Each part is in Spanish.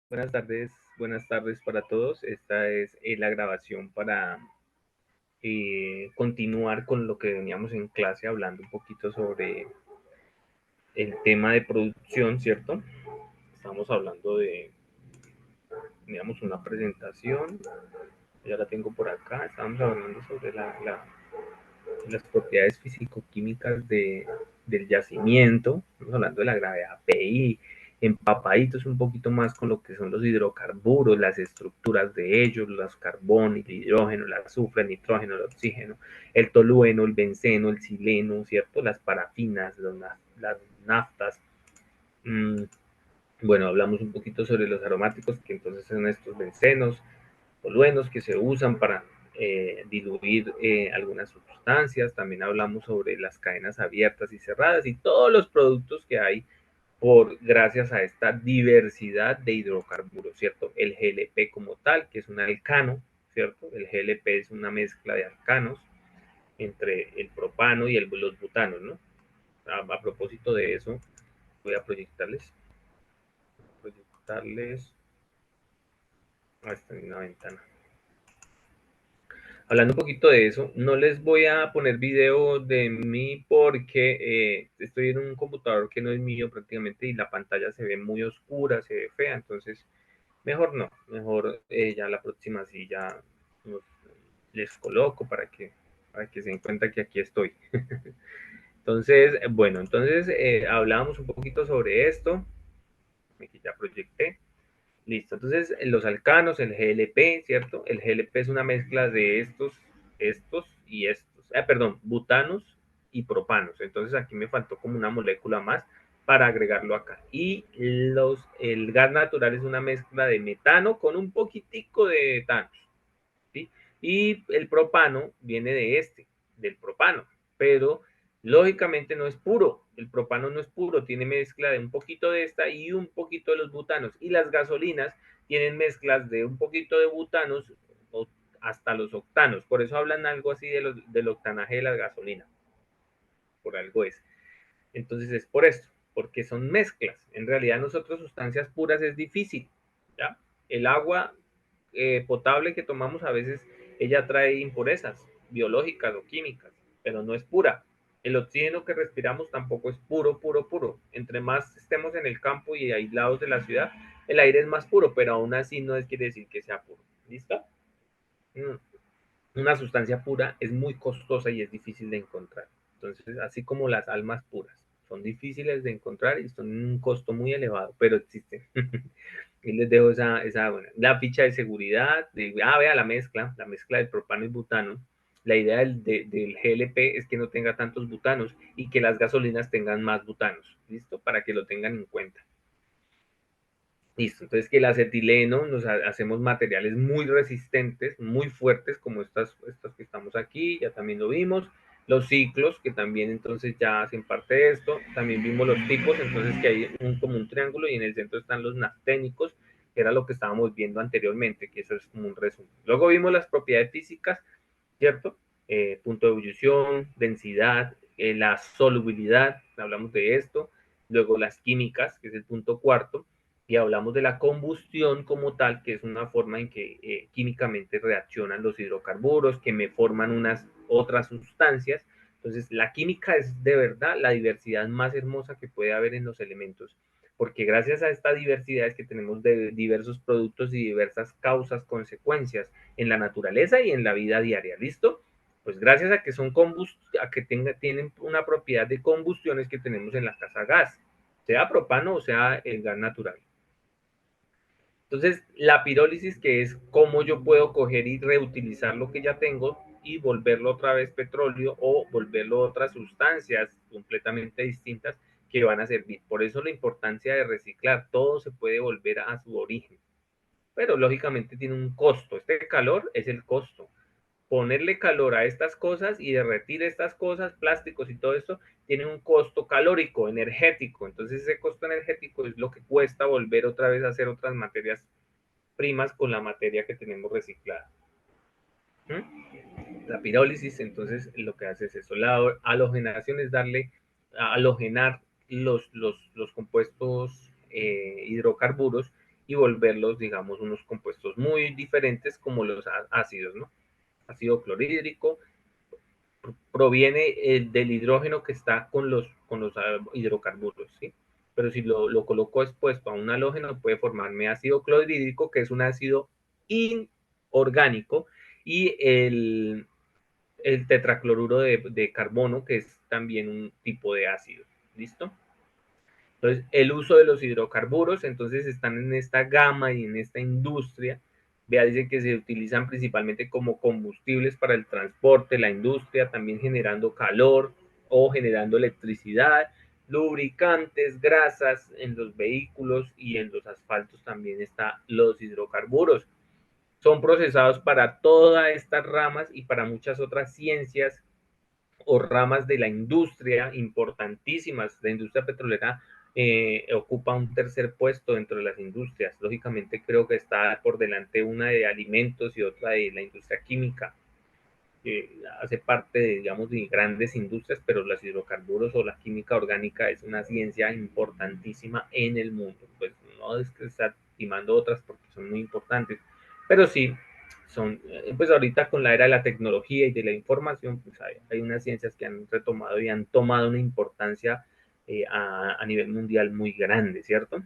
Buenas tardes para todos. Esta es la grabación para continuar con lo que veníamos en clase hablando un poquito sobre el tema de producción, ¿cierto? Estamos hablando de, digamos, una presentación, ya la tengo por acá, estamos hablando sobre las propiedades físico-químicas del yacimiento, estamos hablando de la gravedad PI, empapaditos un poquito más con lo que son los hidrocarburos, las estructuras de ellos, los carbón, el hidrógeno, el azufre, el nitrógeno, el oxígeno, el tolueno, el benceno, el sileno, ¿cierto? Las parafinas, las naftas. Mm, bueno, hablamos un poquito sobre los aromáticos, que entonces son estos bencenos, toluenos que se usan para diluir algunas sustancias. También hablamos sobre las cadenas abiertas y cerradas y todos los productos que hay gracias a esta diversidad de hidrocarburos, ¿cierto? El GLP como tal, que es un alcano, ¿cierto? El GLP es una mezcla de alcanos entre el propano y los butanos, ¿no? A propósito de eso, voy a proyectarles hasta en una ventana. Hablando un poquito de eso, no les voy a poner video de mí porque estoy en un computador que no es mío prácticamente y la pantalla se ve muy oscura, se ve fea, entonces mejor no, mejor ya la próxima sí ya les coloco para que se den cuenta que aquí estoy. Entonces, bueno, entonces hablábamos un poquito sobre esto, aquí ya proyecté. Listo, entonces los alcanos, el GLP, ¿cierto? El GLP es una mezcla de estos y estos, perdón, butanos y propanos. Entonces aquí me faltó como una molécula más para agregarlo acá. Y el gas natural es una mezcla de metano con un poquitico de etanos, ¿sí? Y el propano viene del propano, pero lógicamente no es puro. El propano no es puro, tiene mezcla de un poquito de esta y un poquito de los butanos. Y las gasolinas tienen mezclas de un poquito de butanos hasta los octanos. Por eso hablan algo así del octanaje de la gasolina. Por algo es. Entonces es por esto, porque son mezclas. En realidad nosotros sustancias puras es difícil. ¿Ya? El agua potable que tomamos a veces, ella trae impurezas biológicas o químicas, pero no es pura. El oxígeno que respiramos tampoco es puro, puro, puro. Entre más estemos en el campo y aislados de la ciudad, el aire es más puro, pero aún así no quiere decir que sea puro. ¿Listo? Una sustancia pura es muy costosa y es difícil de encontrar. Entonces, así como las almas puras, son difíciles de encontrar y son un costo muy elevado, pero existen. Y les dejo bueno, la ficha de seguridad, vea la mezcla del propano y butano. La idea del GLP es que no tenga tantos butanos y que las gasolinas tengan más butanos, ¿listo? Para que lo tengan en cuenta. Listo, entonces que el acetileno, hacemos materiales muy resistentes, muy fuertes, como estas que estamos aquí, ya también lo vimos. Los ciclos, que también entonces ya hacen parte de esto. También vimos los tipos, entonces que hay como un triángulo y en el centro están los nafténicos, que era lo que estábamos viendo anteriormente, que eso es como un resumen. Luego vimos las propiedades físicas, ¿cierto? Punto de ebullición, densidad, la solubilidad, hablamos de esto. Luego las químicas, que es el punto cuarto, y hablamos de la combustión como tal, que es una forma en que químicamente reaccionan los hidrocarburos, que me forman unas otras sustancias. Entonces, la química es de verdad la diversidad más hermosa que puede haber en los elementos, porque gracias a esta diversidad es que tenemos de diversos productos y diversas causas, consecuencias en la naturaleza y en la vida diaria. ¿Listo? Pues gracias a que tienen una propiedad de combustiones que tenemos en la casa gas, sea propano o sea el gas natural. Entonces, la pirólisis, que es cómo yo puedo coger y reutilizar lo que ya tengo y volverlo otra vez petróleo o volverlo otras sustancias completamente distintas que van a servir. Por eso la importancia de reciclar, todo se puede volver a su origen. Pero lógicamente tiene un costo. Este calor es el costo. Ponerle calor a estas cosas y derretir estas cosas, plásticos y todo esto, tiene un costo calórico, energético. Entonces ese costo energético es lo que cuesta volver otra vez a hacer otras materias primas con la materia que tenemos reciclada. La pirólisis, entonces, lo que hace es eso. La halogenación es halogenar los compuestos hidrocarburos y volverlos, digamos, unos compuestos muy diferentes como los ácidos, ¿no? Ácido clorhídrico proviene del hidrógeno que está con los hidrocarburos, ¿sí? Pero si lo coloco expuesto a un halógeno, puede formarme ácido clorhídrico, que es un ácido inorgánico, y el tetracloruro de carbono, que es también un tipo de ácido. ¿Listo? Entonces, el uso de los hidrocarburos, entonces están en esta gama y en esta industria. Vea, dice que se utilizan principalmente como combustibles para el transporte, la industria, también generando calor o generando electricidad, lubricantes, grasas en los vehículos y en los asfaltos también están los hidrocarburos. Son procesados para todas estas ramas y para muchas otras ciencias o ramas de la industria importantísimas. La industria petrolera ocupa un tercer puesto dentro de las industrias. Lógicamente creo que está por delante una de alimentos y otra de la industria química. Hace parte de, digamos, de grandes industrias, pero los hidrocarburos o la química orgánica es una ciencia importantísima en el mundo. Pues no es que está estimando otras porque son muy importantes, pero sí son, pues ahorita con la era de la tecnología y de la información, pues hay unas ciencias que han retomado y han tomado una importancia a nivel mundial muy grande, ¿cierto?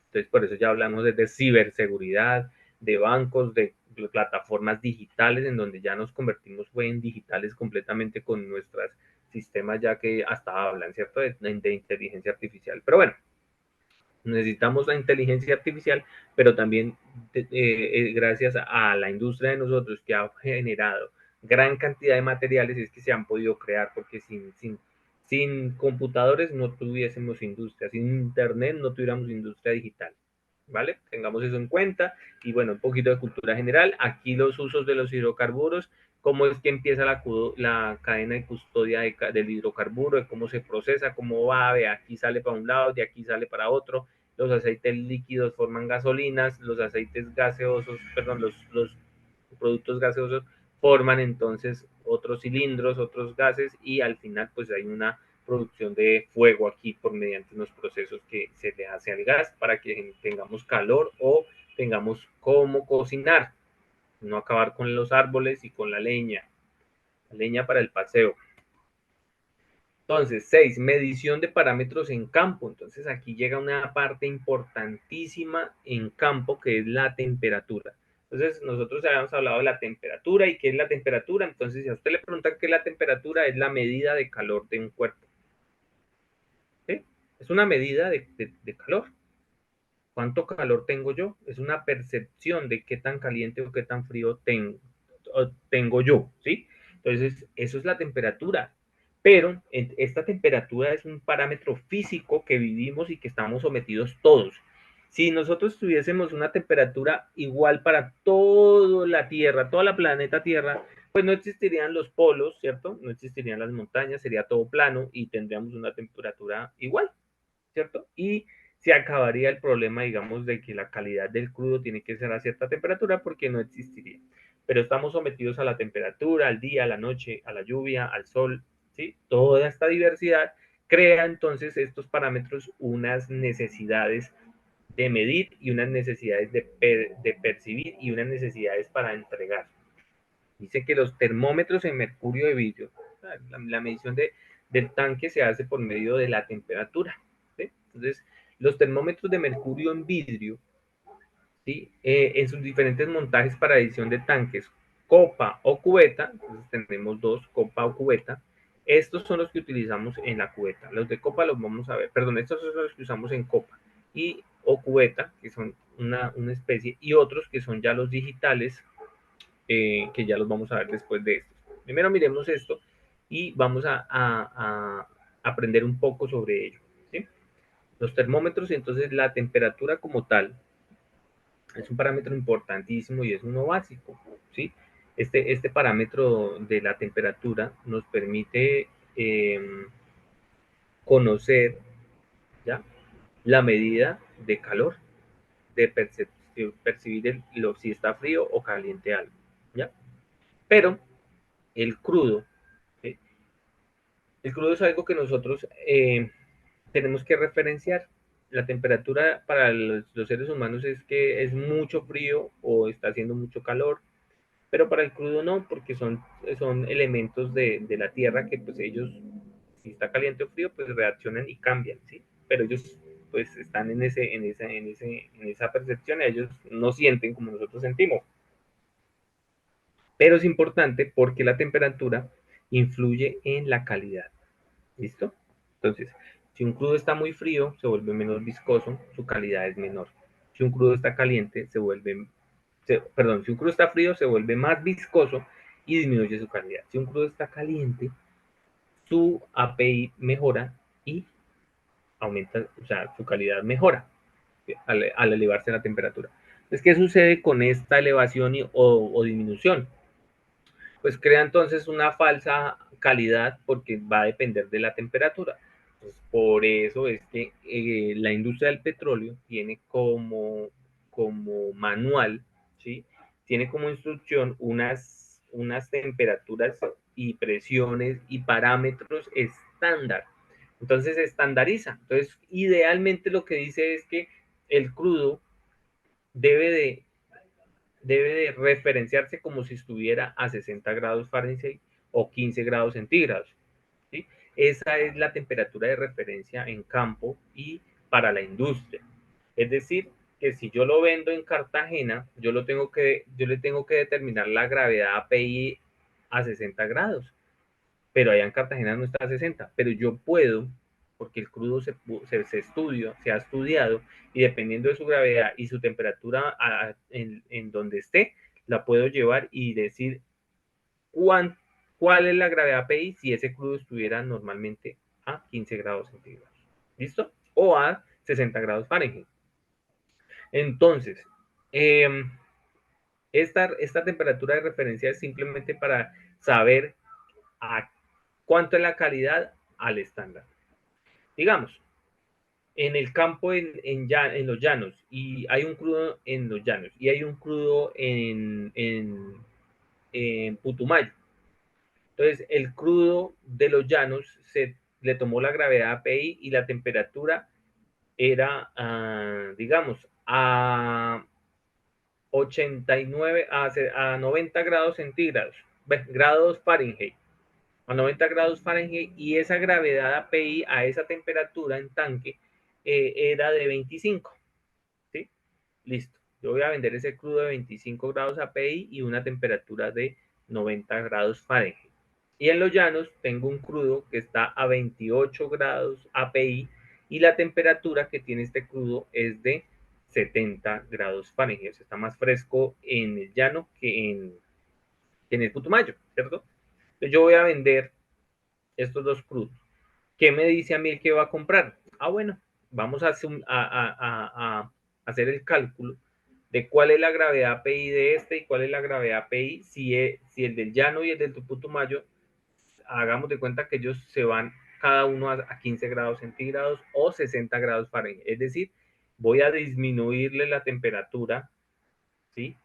Entonces, por eso ya hablamos de ciberseguridad, de bancos, de plataformas digitales, en donde ya nos convertimos en digitales completamente con nuestros sistemas, ya que hasta hablan, ¿cierto? De inteligencia artificial. Pero bueno, necesitamos la inteligencia artificial, pero también gracias a la industria de nosotros que ha generado gran cantidad de materiales es que se han podido crear, porque sin computadores no tuviésemos industria, sin internet no tuviéramos industria digital. ¿Vale? Tengamos eso en cuenta. Y bueno, un poquito de cultura general. Aquí los usos de los hidrocarburos, cómo es que empieza la cadena de custodia del hidrocarburo, de cómo se procesa, cómo va, de aquí sale para un lado, de aquí sale para otro. Los aceites líquidos forman gasolinas, los aceites gaseosos, perdón, los productos gaseosos forman entonces otros cilindros, otros gases y al final pues hay una producción de fuego aquí por mediante unos procesos que se le hace al gas para que tengamos calor o tengamos cómo cocinar, no acabar con los árboles y con la leña para el paseo. Entonces, 6, medición de parámetros en campo. Entonces, aquí llega una parte importantísima en campo que es la temperatura. Entonces, nosotros habíamos hablado de la temperatura y qué es la temperatura. Entonces, si a usted le preguntan qué es la temperatura, es la medida de calor de un cuerpo. ¿Sí? Es una medida de calor. ¿Cuánto calor tengo yo? Es una percepción de qué tan caliente o qué tan frío tengo yo, ¿sí? Entonces, eso es la temperatura. Pero esta temperatura es un parámetro físico que vivimos y que estamos sometidos todos. Si nosotros tuviésemos una temperatura igual para toda la Tierra, toda la planeta Tierra, pues no existirían los polos, ¿cierto? No existirían las montañas, sería todo plano y tendríamos una temperatura igual, ¿cierto? Y se acabaría el problema, digamos, de que la calidad del crudo tiene que ser a cierta temperatura porque no existiría. Pero estamos sometidos a la temperatura, al día, a la noche, a la lluvia, al sol, ¿sí? Toda esta diversidad crea entonces estos parámetros unas necesidades de medir y unas necesidades de percibir y unas necesidades para entregar. Dice que los termómetros en mercurio de vidrio, la medición del tanque se hace por medio de la temperatura. ¿Sí? Entonces, los termómetros de mercurio en vidrio, ¿sí? En sus diferentes montajes para edición de tanques, copa o cubeta, entonces tenemos dos, copa o cubeta. Estos son los que utilizamos en la cubeta. Los de copa los vamos a ver, perdón, estos son los que usamos en copa y o cubeta, que son una especie, y otros que son ya los digitales, que ya los vamos a ver después de esto. Primero miremos esto y vamos a aprender un poco sobre ello. ¿Sí? Los termómetros, entonces la temperatura como tal, es un parámetro importantísimo y es uno básico. ¿Sí? Este parámetro de la temperatura nos permite conocer, ¿ya?, la medida de calor, de percibir si está frío o caliente algo. ¿Ya? Pero el crudo, ¿sí? El crudo es algo que nosotros tenemos que referenciar. la temperatura para los seres humanos es que es mucho frío o está haciendo mucho calor, pero para el crudo no, porque son elementos de la Tierra que pues ellos, si está caliente o frío, pues reaccionan y cambian, ¿sí? Pero ellos pues están en esa percepción, ellos no sienten como nosotros sentimos. Pero es importante porque la temperatura influye en la calidad. ¿Listo? Entonces, si un crudo está muy frío, se vuelve menos viscoso, su calidad es menor. Si un crudo está caliente, perdón, si un crudo está frío, se vuelve más viscoso y disminuye su calidad. Si un crudo está caliente, su API mejora y aumenta, o sea, su calidad mejora al elevarse la temperatura. Entonces, ¿qué sucede con esta elevación o disminución? Pues crea entonces una falsa calidad porque va a depender de la temperatura. Entonces, por eso es que la industria del petróleo tiene como manual, ¿sí? Tiene como instrucción unas temperaturas y presiones y parámetros estándar. Entonces se estandariza. Entonces, idealmente lo que dice es que el crudo debe de debe de referenciarse como si estuviera a 60 grados Fahrenheit o 15 grados centígrados. ¿Sí? Esa es la temperatura de referencia en campo y para la industria. Es decir, que si yo lo vendo en Cartagena, yo le tengo que determinar la gravedad API a 60 grados, pero allá en Cartagena no está a 60, pero yo puedo, porque el crudo se ha estudiado, y dependiendo de su gravedad y su temperatura en donde esté, la puedo llevar y decir cuán, cuál es la gravedad PI si ese crudo estuviera normalmente a 15 grados centígrados. ¿Listo? O a 60 grados Fahrenheit. Entonces, eh, esta temperatura de referencia es simplemente para saber a cuánto es la calidad al estándar. Digamos, en el campo en los llanos, y hay un crudo en los llanos, y hay un crudo en Putumayo. Entonces, el crudo de los llanos le tomó la gravedad API y la temperatura era, digamos, a 89, a 90 grados centígrados, grados Fahrenheit. A 90 grados Fahrenheit y esa gravedad API a esa temperatura en tanque era de 25. ¿Sí? Listo. Yo voy a vender ese crudo de 25 grados API y una temperatura de 90 grados Fahrenheit. Y en los llanos tengo un crudo que está a 28 grados API y la temperatura que tiene este crudo es de 70 grados Fahrenheit. O sea, está más fresco en el llano que en el Putumayo, ¿cierto? Entonces yo voy a vender estos dos crudos. ¿Qué me dice a mí el que va a comprar? Ah, bueno, vamos a hacer el cálculo de cuál es la gravedad API de este y cuál es la gravedad API si el del llano y el del Putumayo, hagamos de cuenta que ellos se van cada uno a 15 grados centígrados o 60 grados Fahrenheit. Es decir, voy a disminuirle la temperatura, ¿sí?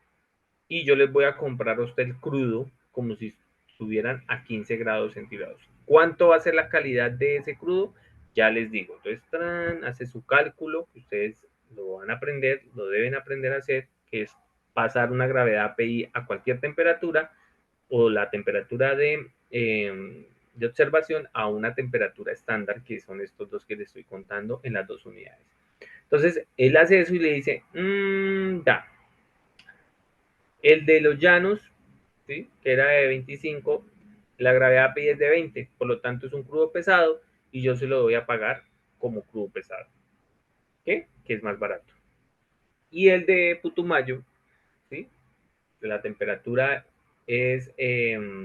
Y yo les voy a comprar a usted el crudo como si estuvieran a 15 grados centígrados. ¿Cuánto va a ser la calidad de ese crudo? Ya les digo. Entonces, hace su cálculo, que ustedes lo van a aprender, lo deben aprender a hacer, que es pasar una gravedad API a cualquier temperatura o la temperatura de observación a una temperatura estándar, que son estos dos que les estoy contando en las dos unidades. Entonces, él hace eso y le dice, da, el de los llanos, ¿sí? Que era de 25, la gravedad API es de 20, por lo tanto es un crudo pesado y yo se lo voy a pagar como crudo pesado, ¿qué? Que es más barato. Y el de Putumayo, ¿sí? La temperatura es de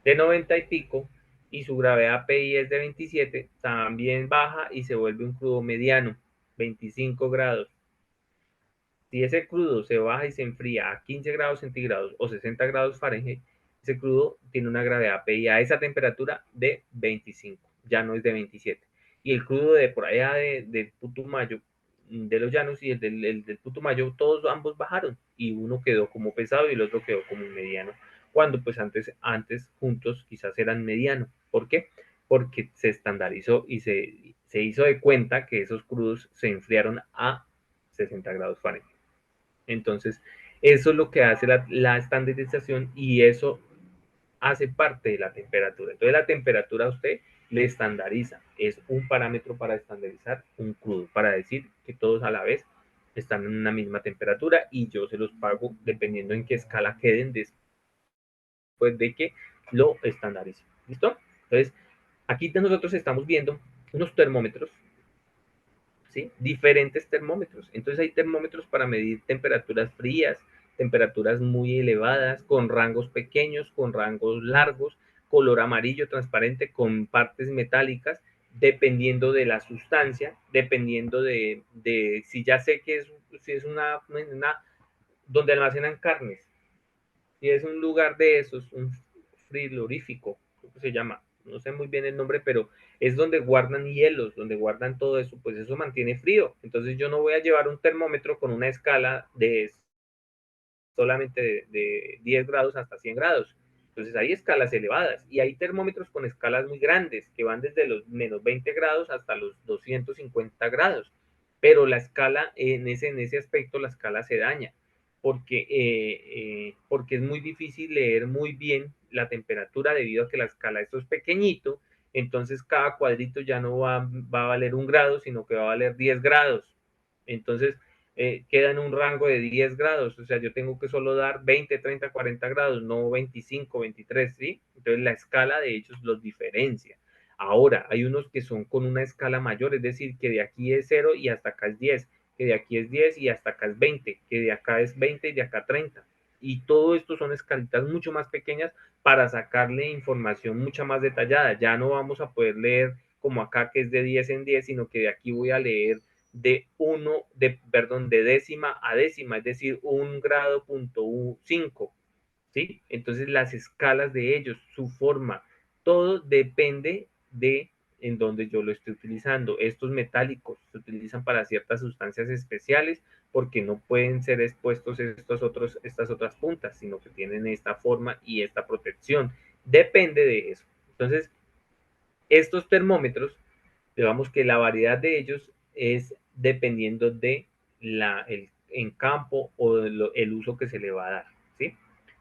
90 y pico y su gravedad API es de 27, también baja y se vuelve un crudo mediano, 25 grados. Si ese crudo se baja y se enfría a 15 grados centígrados o 60 grados Fahrenheit, ese crudo tiene una gravedad API a esa temperatura de 25, ya no es de 27. Y el crudo de por allá del Putumayo, de los llanos y el del Putumayo, todos ambos bajaron y uno quedó como pesado y el otro quedó como mediano. Cuando pues antes juntos quizás eran mediano. ¿Por qué? Porque se estandarizó y se hizo de cuenta que esos crudos se enfriaron a 60 grados Fahrenheit. Entonces, eso es lo que hace la estandarización y eso hace parte de la temperatura. Entonces, la temperatura a usted le estandariza. Es un parámetro para estandarizar un crudo, para decir que todos a la vez están en una misma temperatura y yo se los pago dependiendo en qué escala queden después de que lo estandarice. ¿Listo? Entonces, aquí nosotros estamos viendo unos termómetros, ¿sí? Diferentes termómetros. Entonces hay termómetros para medir temperaturas frías, temperaturas muy elevadas, con rangos pequeños, con rangos largos, color amarillo transparente, con partes metálicas, dependiendo de la sustancia, dependiendo de si ya sé que si es una donde almacenan carnes, y es un lugar de esos, un frigorífico, creo que se llama, no sé muy bien el nombre, pero es donde guardan hielos, donde guardan todo eso, pues eso mantiene frío. Entonces yo no voy a llevar un termómetro con una escala de solamente de 10 grados hasta 100 grados. Entonces hay escalas elevadas y hay termómetros con escalas muy grandes que van desde los menos 20 grados hasta los 250 grados. Pero la escala, en ese aspecto, la escala se daña porque es muy difícil leer muy bien la temperatura debido a que la escala, esto es pequeñito, entonces cada cuadrito ya no va a valer 1 grado, sino que va a valer 10 grados. Entonces, queda en un rango de 10 grados, o sea, yo tengo que solo dar 20, 30, 40 grados, no 25, 23, ¿sí? Entonces la escala de ellos los diferencia. Ahora, hay unos que son con una escala mayor, es decir, que de aquí es 0 y hasta acá es 10, que de aquí es 10 y hasta acá es 20, que de acá es 20 y de acá 30. Y todo esto son escalitas mucho más pequeñas para sacarle información mucha más detallada. Ya no vamos a poder leer como acá que es de 10 en 10, sino que de aquí voy a leer de décima a décima, es decir, 1 grado.5, ¿sí? Entonces las escalas de ellos, su forma, todo depende de en donde yo lo estoy utilizando. Estos metálicos se utilizan para ciertas sustancias especiales porque no pueden ser expuestos estas otras puntas, sino que tienen esta forma y esta protección. Depende de eso. Entonces, estos termómetros, digamos que la variedad de ellos es dependiendo de en campo o el uso que se le va a dar, ¿sí?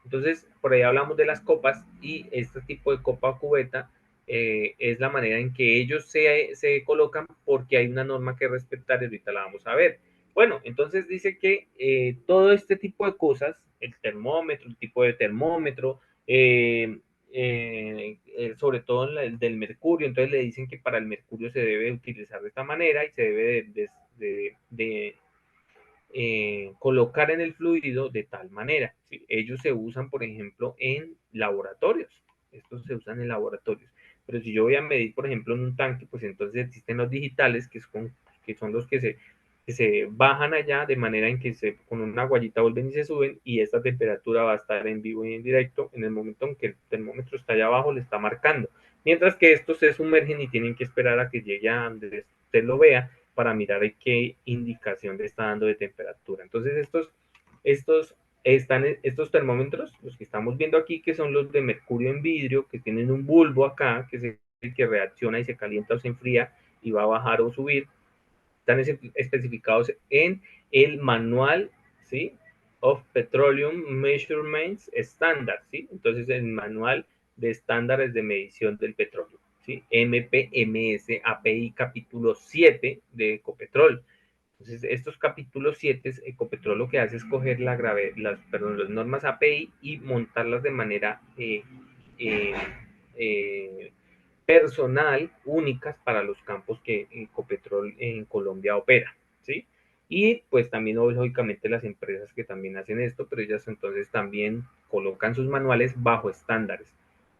Entonces, por ahí hablamos de las copas y este tipo de copa o cubeta es la manera en que ellos se colocan porque hay una norma que respetar y ahorita la vamos a ver. Bueno, entonces dice que todo este tipo de cosas, el termómetro, el tipo de termómetro, sobre todo el del mercurio, entonces le dicen que para el mercurio se debe utilizar de esta manera y se debe colocar en el fluido de tal manera. ¿Sí? Ellos se usan, por ejemplo, en laboratorios. Estos se usan en laboratorios. Pero si yo voy a medir, por ejemplo, en un tanque, pues entonces existen los digitales, que son los que se bajan allá de manera en que con una guayita vuelven y se suben y esta temperatura va a estar en vivo y en directo en el momento en que el termómetro está allá abajo, le está marcando. Mientras que estos se sumergen y tienen que esperar a que llegue a donde usted lo vea para mirar qué indicación le está dando de temperatura. Entonces, estos termómetros, los que estamos viendo aquí, que son los de mercurio en vidrio, que tienen un bulbo acá, que es el que reacciona y se calienta o se enfría y va a bajar o subir, están especificados en el manual, ¿sí? Of Petroleum Measurements Standard, ¿sí? Entonces, el manual de estándares de medición del petróleo, ¿sí? MPMS API capítulo 7 de Ecopetrol. Entonces, estos capítulos 7, Ecopetrol lo que hace es coger las normas API y montarlas de manera eh, eh, personal, únicas para los campos que Ecopetrol en Colombia opera, ¿sí? Y pues también lógicamente las empresas que también hacen esto, pero ellas entonces también colocan sus manuales bajo estándares,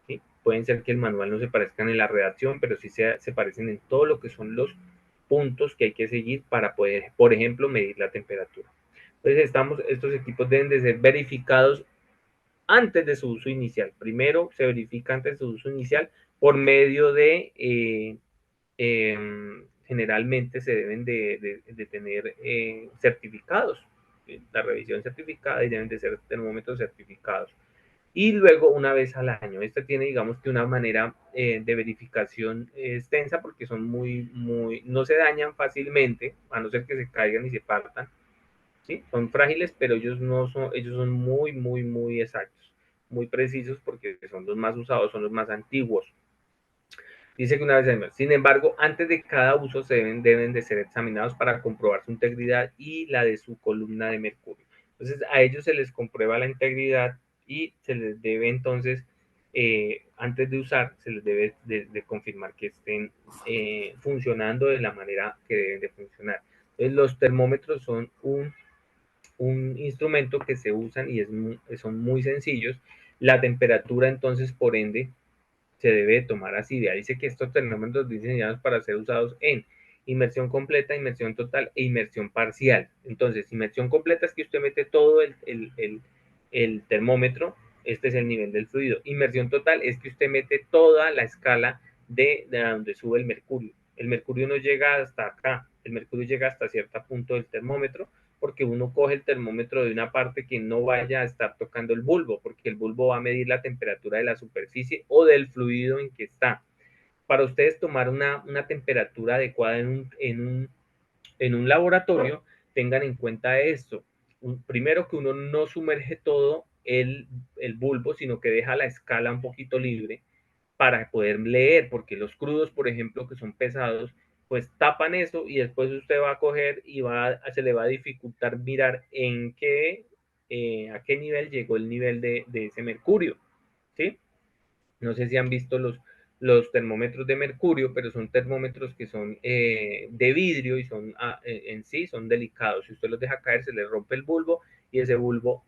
¿sí? Pueden ser que el manual no se parezcan en la redacción, pero sí se parecen en todo lo que son los puntos que hay que seguir para poder, por ejemplo, medir la temperatura. Entonces estos equipos deben de ser verificados antes de su uso inicial. Primero se verifica antes de su uso inicial por medio de, generalmente se deben de tener certificados, la revisión certificada y deben de ser termómetros certificados. y luego una vez al año. Este tiene, digamos que una manera de verificación extensa porque son no se dañan fácilmente, a no ser que se caigan y se partan, ¿sí? Son frágiles, pero ellos son muy exactos, muy precisos porque son los más usados, son los más antiguos. Dice que una vez al mes. Sin embargo, antes de cada uso deben de ser examinados para comprobar su integridad y la de su columna de mercurio. Entonces, a ellos se les comprueba la integridad y se les debe entonces, antes de usar, se les debe de confirmar que estén funcionando de la manera que deben de funcionar. Entonces, los termómetros son un instrumento que se usan y son muy sencillos. La temperatura, entonces, por ende, se debe tomar así. Ya dice que estos termómetros diseñados para ser usados en inmersión completa, inmersión total e inmersión parcial. Entonces, inmersión completa es que usted mete todo el termómetro, este es el nivel del fluido. Inmersión total es que usted mete toda la escala de donde sube el mercurio. El mercurio no llega hasta acá, el mercurio llega hasta cierto punto del termómetro, porque uno coge el termómetro de una parte que no vaya a estar tocando el bulbo, porque el bulbo va a medir la temperatura de la superficie o del fluido en que está. Para ustedes tomar una temperatura adecuada en un laboratorio, tengan en cuenta esto. Primero, que uno no sumerge todo el bulbo, sino que deja la escala un poquito libre para poder leer, porque los crudos, por ejemplo, que son pesados, pues tapan eso y después usted va a coger y se le va a dificultar mirar a qué nivel llegó el nivel de ese mercurio, ¿sí? No sé si han visto los termómetros de mercurio, pero son termómetros que son de vidrio y en sí son delicados. Si usted los deja caer, se le rompe el bulbo y ese bulbo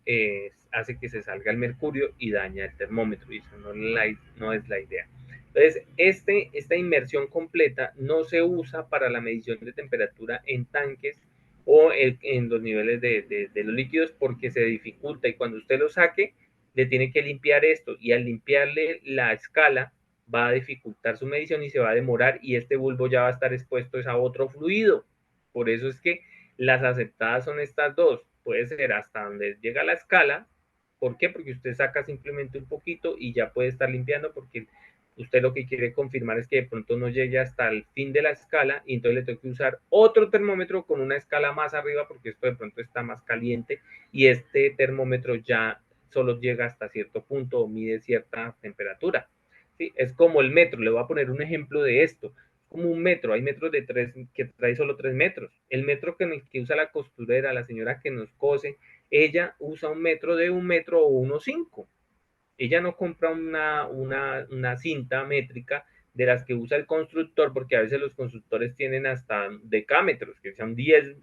hace que se salga el mercurio y daña el termómetro. Y eso no es la idea. Entonces, esta inmersión completa no se usa para la medición de temperatura en tanques o en los niveles de los líquidos porque se dificulta y cuando usted lo saque, le tiene que limpiar esto y al limpiarle la escala va a dificultar su medición y se va a demorar y este bulbo ya va a estar expuesto a otro fluido. Por eso es que las aceptadas son estas dos. Puede ser hasta donde llega la escala. ¿Por qué? Porque usted saca simplemente un poquito y ya puede estar limpiando porque usted lo que quiere confirmar es que de pronto no llegue hasta el fin de la escala y entonces le tengo que usar otro termómetro con una escala más arriba porque esto de pronto está más caliente y este termómetro ya solo llega hasta cierto punto o mide cierta temperatura. ¿Sí? Es como el metro, le voy a poner un ejemplo de esto. Como un metro, hay metros que trae solo 3 metros. El metro que usa la costurera, la señora que nos cose, ella usa un metro de 1 metro o 1,5. Ella no compra una cinta métrica de las que usa el constructor, porque a veces los constructores tienen hasta decámetros, que son 10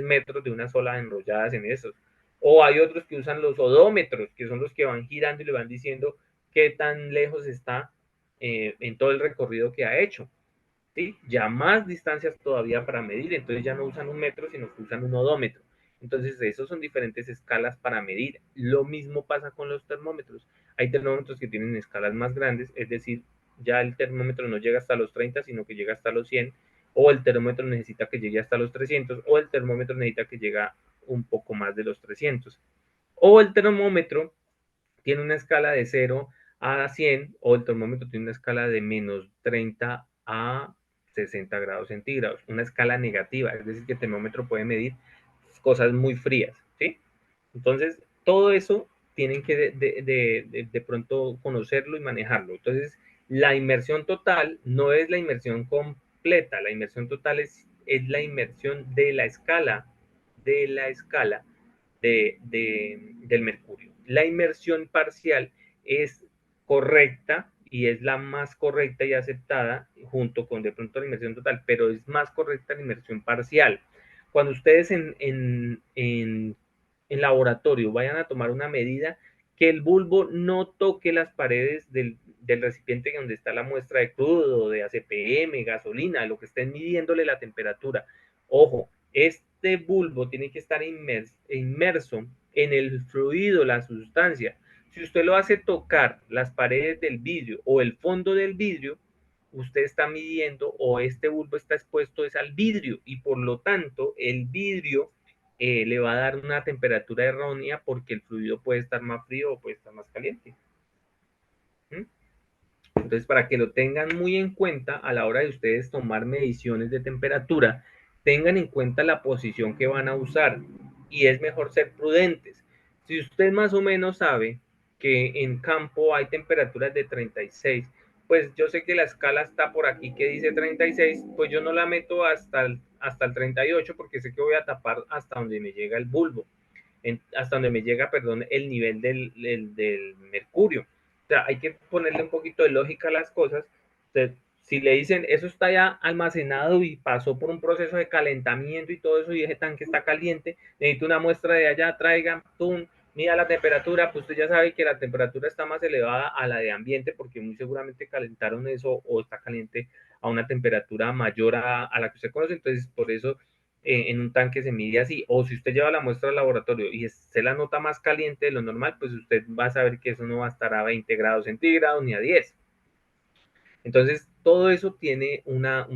metros de una sola enrolladas en esos. O hay otros que usan los odómetros, que son los que van girando y le van diciendo qué tan lejos está en todo el recorrido que ha hecho. ¿Sí? Ya más distancias todavía para medir, entonces ya no usan un metro, sino que usan un odómetro. Entonces, esos son diferentes escalas para medir. Lo mismo pasa con los termómetros. Hay termómetros que tienen escalas más grandes, es decir, ya el termómetro no llega hasta los 30, sino que llega hasta los 100, o el termómetro necesita que llegue hasta los 300, o el termómetro necesita que llegue un poco más de los 300. O el termómetro tiene una escala de 0 a 100 o el termómetro tiene una escala de menos 30 a 60 grados centígrados, una escala negativa, es decir, que el termómetro puede medir cosas muy frías, ¿sí? Entonces, todo eso tienen que de pronto conocerlo y manejarlo. Entonces, la inmersión total no es la inmersión completa, la inmersión total es la inmersión de la escala del mercurio. La inmersión parcial es correcta y es la más correcta y aceptada junto con de pronto la inmersión total, pero es más correcta la inmersión parcial. Cuando ustedes en laboratorio vayan a tomar una medida, que el bulbo no toque las paredes del recipiente donde está la muestra de crudo, de ACPM, gasolina, lo que estén midiéndole la temperatura. Ojo, este bulbo tiene que estar inmerso en el fluido, la sustancia. Si usted lo hace tocar las paredes del vidrio o el fondo del vidrio, usted está midiendo o este bulbo está expuesto es al vidrio y por lo tanto el vidrio le va a dar una temperatura errónea porque el fluido puede estar más frío o puede estar más caliente. Entonces, para que lo tengan muy en cuenta a la hora de ustedes tomar mediciones de temperatura, tengan en cuenta la posición que van a usar y es mejor ser prudentes. Si usted más o menos sabe que en campo hay temperaturas de 36, pues yo sé que la escala está por aquí que dice 36, pues yo no la meto hasta el 38 porque sé que voy a tapar hasta donde me llega el bulbo, hasta donde me llega, perdón, el nivel del mercurio. O sea, hay que ponerle un poquito de lógica a las cosas. Entonces, si le dicen, eso está ya almacenado y pasó por un proceso de calentamiento y todo eso, y ese tanque está caliente, necesito una muestra de allá, traigan, tum, mida la temperatura, pues usted ya sabe que la temperatura está más elevada a la de ambiente, porque muy seguramente calentaron eso o está caliente a una temperatura mayor a la que usted conoce, entonces por eso en un tanque se mide así, o si usted lleva la muestra al laboratorio y se la nota más caliente de lo normal, pues usted va a saber que eso no va a estar a 20 grados centígrados ni a 10. Entonces, todo eso tiene una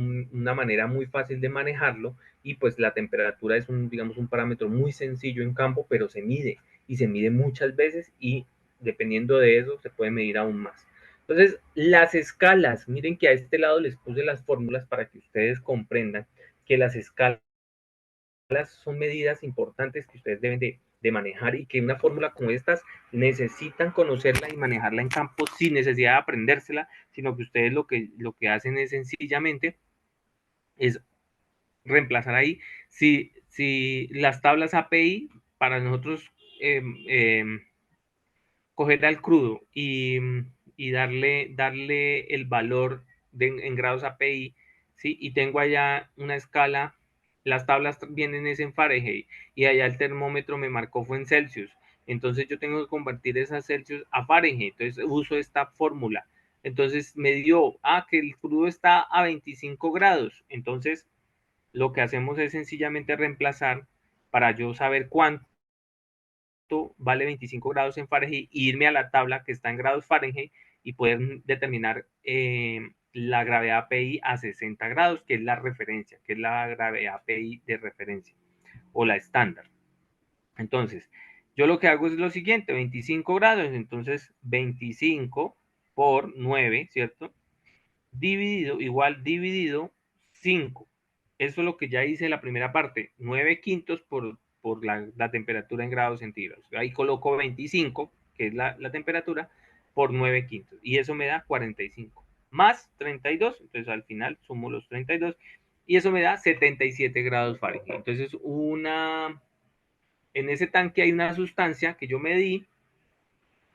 manera muy fácil de manejarlo y pues la temperatura es digamos, un parámetro muy sencillo en campo, pero se mide y se mide muchas veces y dependiendo de eso se puede medir aún más. Entonces, las escalas, miren que a este lado les puse las fórmulas para que ustedes comprendan que las escalas son medidas importantes que ustedes deben de manejar y que una fórmula como estas necesitan conocerla y manejarla en campo sin necesidad de aprendérsela, sino que ustedes lo que hacen es sencillamente es reemplazar ahí. Si las tablas API para nosotros eh, eh, coger al crudo y darle el valor en grados API, ¿sí? Y tengo allá una escala, las tablas vienen es en Fahrenheit y allá el termómetro me marcó fue en Celsius. Entonces yo tengo que convertir esas Celsius a Fahrenheit. Entonces uso esta fórmula. Entonces me dio, que el crudo está a 25 grados. Entonces lo que hacemos es sencillamente reemplazar para yo saber cuánto vale 25 grados en Fahrenheit e irme a la tabla que está en grados Fahrenheit y poder determinar la gravedad API a 60 grados, que es la referencia, que es la gravedad API de referencia o la estándar. Entonces, yo lo que hago es lo siguiente, 25 grados, entonces 25 por 9, ¿cierto? Dividido 5. Eso es lo que ya hice la primera parte, 9 quintos por la temperatura en grados centígrados. Ahí coloco 25, que es la temperatura, por 9 quintos. Y eso me da 45. Más 32, entonces al final sumo los 32 y eso me da 77 grados Fahrenheit. Entonces en ese tanque hay una sustancia que yo medí,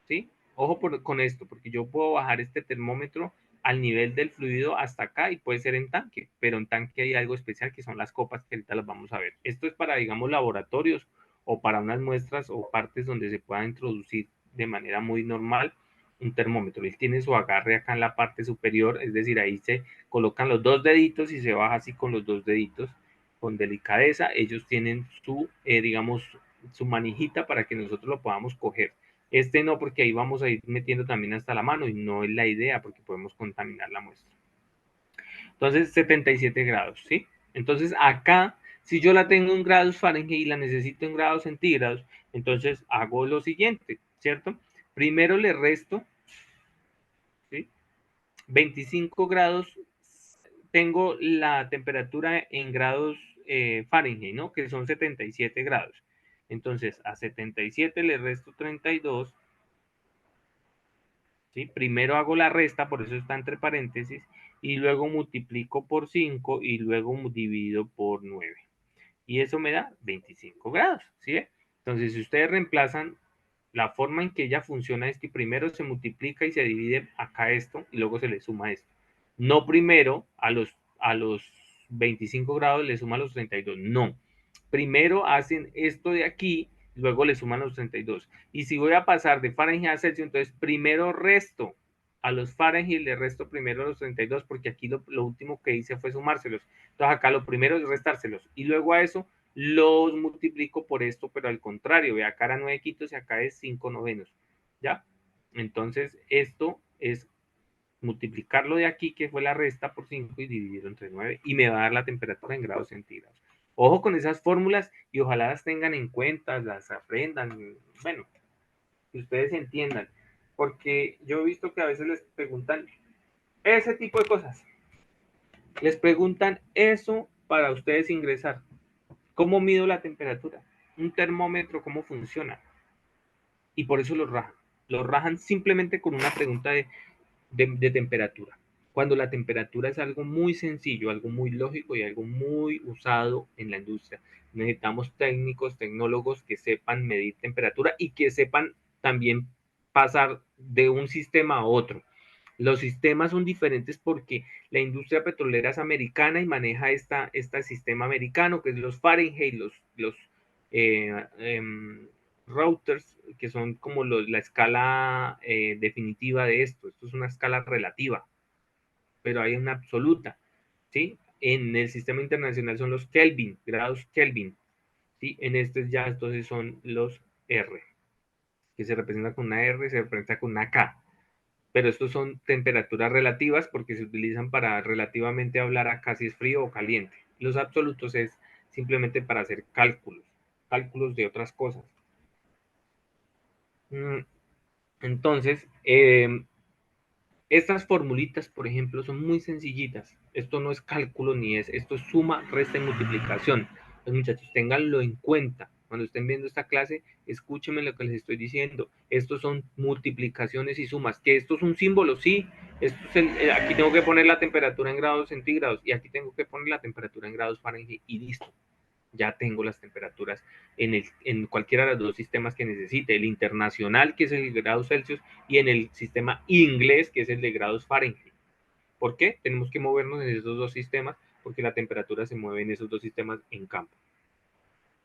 ¿sí? Ojo con esto, porque yo puedo bajar este termómetro al nivel del fluido hasta acá y puede ser en tanque, pero en tanque hay algo especial que son las copas que ahorita las vamos a ver. Esto es para, digamos, laboratorios o para unas muestras o partes donde se pueda introducir de manera muy normal un termómetro. Él tiene su agarre acá en la parte superior, es decir, ahí se colocan los dos deditos y se baja así con los dos deditos con delicadeza. Ellos tienen su, digamos, su manijita para que nosotros lo podamos coger. Este no, porque ahí vamos a ir metiendo también hasta la mano y no es la idea porque podemos contaminar la muestra. Entonces, 77 grados, ¿sí? Entonces, acá, si yo la tengo en grados Fahrenheit y la necesito en grados centígrados, entonces hago lo siguiente, ¿cierto? Primero le resto, ¿sí? 25 grados, tengo la temperatura en grados Fahrenheit, ¿no? Que son 77 grados. Entonces, a 77 le resto 32. ¿Sí? Primero hago la resta, por eso está entre paréntesis, y luego multiplico por 5 y luego dividido por 9. Y eso me da 25 grados, ¿sí? Entonces, si ustedes reemplazan la forma en que ella funciona es que primero se multiplica y se divide acá esto y luego se le suma esto. No primero a los 25 grados le suma los 32, no. Primero hacen esto de aquí, luego le suman los 32. Y si voy a pasar de Fahrenheit a Celsius, entonces primero resto a los Fahrenheit, le resto primero los 32 porque aquí lo último que hice fue sumárselos. Entonces acá lo primero es restárselos y luego a eso los multiplico por esto, pero al contrario, ve acá era 9 quintos y acá es 5 novenos, ¿ya? Entonces esto es multiplicarlo de aquí, que fue la resta, por 5 y dividirlo entre 9 y me va a dar la temperatura en grados centígrados. Ojo con esas fórmulas y ojalá las tengan en cuenta, las aprendan, bueno, que ustedes entiendan, porque yo he visto que a veces les preguntan Ese tipo de cosas. Les preguntan eso para ustedes ingresar. ¿Cómo mido la temperatura? Un termómetro, ¿cómo funciona? Y por eso los rajan. Los rajan simplemente con una pregunta de temperatura. Cuando la temperatura es algo muy sencillo, algo muy lógico y algo muy usado en la industria. Necesitamos técnicos, tecnólogos que sepan medir temperatura y que sepan también pasar de un sistema a otro. Los sistemas son diferentes porque la industria petrolera es americana y maneja este sistema americano, que es los Fahrenheit, los eh, eh, routers, que son como la escala definitiva de esto. Esto es una escala relativa, pero hay una absoluta, ¿sí? En el sistema internacional son los Kelvin, grados Kelvin, ¿sí? En este ya entonces son los R, que se representa con una R, se representa con una K. Pero estos son temperaturas relativas porque se utilizan para relativamente hablar acá si es frío o caliente. Los absolutos es simplemente para hacer cálculos, cálculos de otras cosas. Entonces, estas formulitas, por ejemplo, son muy sencillitas. Esto no es cálculo ni es, esto es suma, resta y multiplicación. Los muchachos, ténganlo en cuenta. Cuando estén viendo esta clase, escúchenme lo que les estoy diciendo. Estos son multiplicaciones y sumas. Que esto es un símbolo, sí. Esto es aquí tengo que poner la temperatura en grados centígrados y aquí tengo que poner la temperatura en grados Fahrenheit y listo. Ya tengo las temperaturas en cualquiera de los dos sistemas que necesite, el internacional, que es el de grados Celsius, y en el sistema inglés, que es el de grados Fahrenheit. ¿Por qué? Tenemos que movernos en esos dos sistemas, porque la temperatura se mueve en esos dos sistemas en campo.